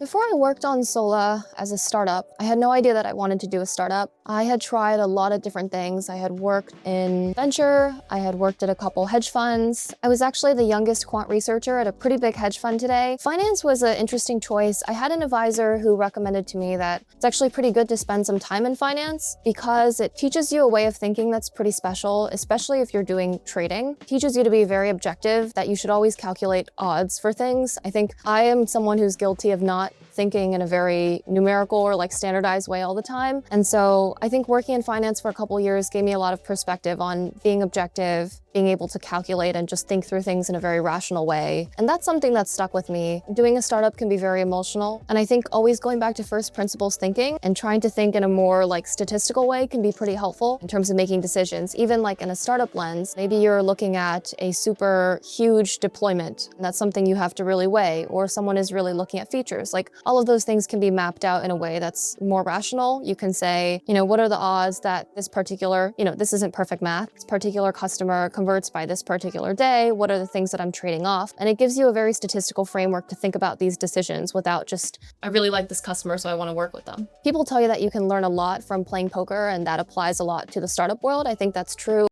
Before I worked on Sola as a startup, I had no idea that I wanted to do a startup. I had tried a lot of different things. I had worked in venture, I had worked at a couple hedge funds. I was actually the youngest quant researcher at a pretty big hedge fund today. Finance was an interesting choice. I had an advisor who recommended to me that it's actually pretty good to spend some time in finance because it teaches you a way of thinking that's pretty special, especially if you're doing trading. It teaches you to be very objective, that you should always calculate odds for things. I think I am someone who's guilty of not thinking in a very numerical or standardized way all the time. And so I think working in finance for a couple years gave me a lot of perspective on being objective, being able to calculate and just think through things in a very rational way. And that's something that stuck with me. Doing a startup can be very emotional. And I think always going back to first principles thinking and trying to think in a more statistical way can be pretty helpful in terms of making decisions. Even in a startup lens, maybe you're looking at a super huge deployment and that's something you have to really weigh, or someone is really looking at features. All of those things can be mapped out in a way that's more rational. You can say, what are the odds that this particular, this isn't perfect math, this particular customer converts by this particular day? What are the things that I'm trading off? And it gives you a very statistical framework to think about these decisions without just, I really like this customer, so I want to work with them. People tell you that you can learn a lot from playing poker, and that applies a lot to the startup world. I think that's true.